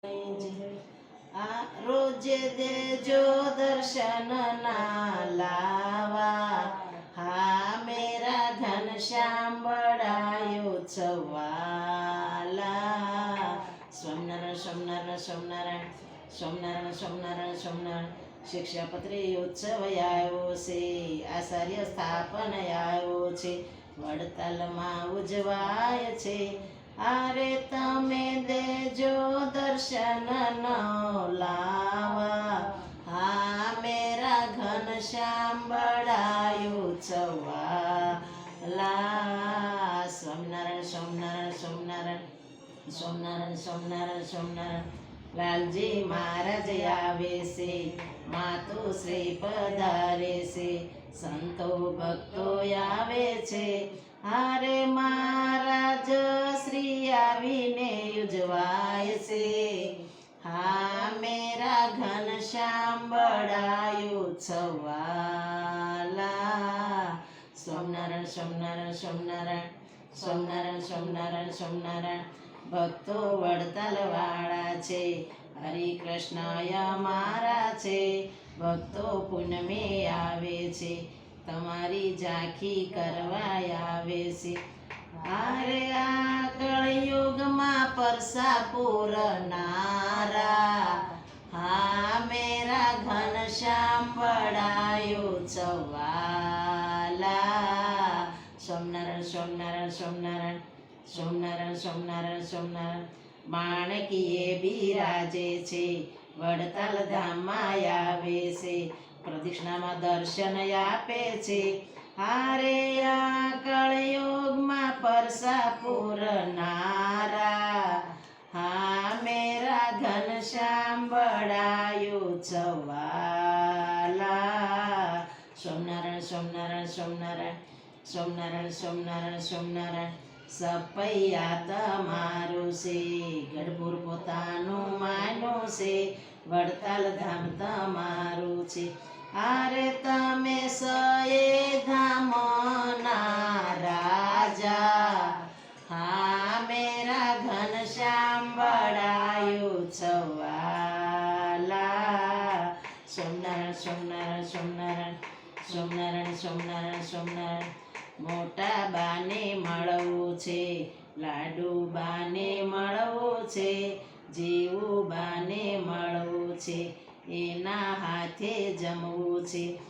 આ રોજે દેજો દર્શન ના લાવા, હા મેરા ઘનશ્યામ બડાયો છવાલા. સ્વામિનારાયણ સ્વામિનારાયણ સ્વામિનારાયણ સ્વામિનારાયણ સ્વામિનારાયણ સ્વામિનારાયણ. શિક્ષાપત્રી ઉત્સવ આવ્યો છે, આચાર્ય સ્થાપન આવ્યો છે, વડતાલમાં ઉજવાય છે. અરે તમે દેજો દર્શન નો લાવા, હા મેરા ઘનશ્યામ બડાયો છવાલા. સ્વામિનારાયણ સ્વામિનારાયણ સ્વામિનારાયણ સ્વામિનારાયણ સ્વામિનારાયણ સ્વામિનારાયણ. લાલજી મહારાજ આવે છે, માતુશ્રી પધારે છે, સંતો ભક્તો આવે છે. હારે મહારાજ શ્રી આવીને ઉજવાય છે, હા મેરા ઘનશ્યામ બડાયો છવાલા. સ્વામિનારાયણ સ્વામિનારાયણ સ્વામિનારાયણ સ્વામિનારાયણ સ્વામિનારાયણ સ્વામિનારાયણ. ભક્તો વડતાલ વાળા છે, હરિકૃષ્ણ અમારા છે, ભક્તો પૂનમે આવે છે, તમારી ઝાંખી કરવા આવે છે. અરે આ કળયુગમાં પરસા પૂરનારા, હા મેરા ઘનશ્યામ બડાયો છવાલા. સ્વામિનારાયણ સ્વામિનારાયણ સ્વામિનારાયણ સ્વામિનારાયણ સ્વામિનારાયણ સ્વામિનારાયણ. માણકીએ બિરાજે છે, વડતાલ ધામમાં આવે છે, પ્રદક્ષિણામાં દર્શન આપે છે. હારે આ કળયુગમાં પરસા પૂરનારા, હા મેરા ઘનશ્યામ બડાયો છવાલા. સ્વામિનારાયણ સ્વામિનારાયણ સ્વામિનારાયણ સ્વામિનારાયણ સ્વામિનારાયણ સ્વામિનારાયણ. સપૈયા તમારું છે, ગઢપુર પોતાનું માનું છે, વડતાલ ધામ તમારું છે. અરે તમે સએ ધામના રાજા, હા મેરા ઘનશ્યામ બડાયો છવાલા. સ્વામિનારાયણ સ્વામિનારાયણ સ્વામિનારાયણ સ્વામિનારાયણ સ્વામિનારાયણ સ્વામિનારાયણ. મોટા બાને મળવું છે, લાડુ બાને મળવું છે, જેવું બાને મળવું છે, એના હાથે જમવું છે.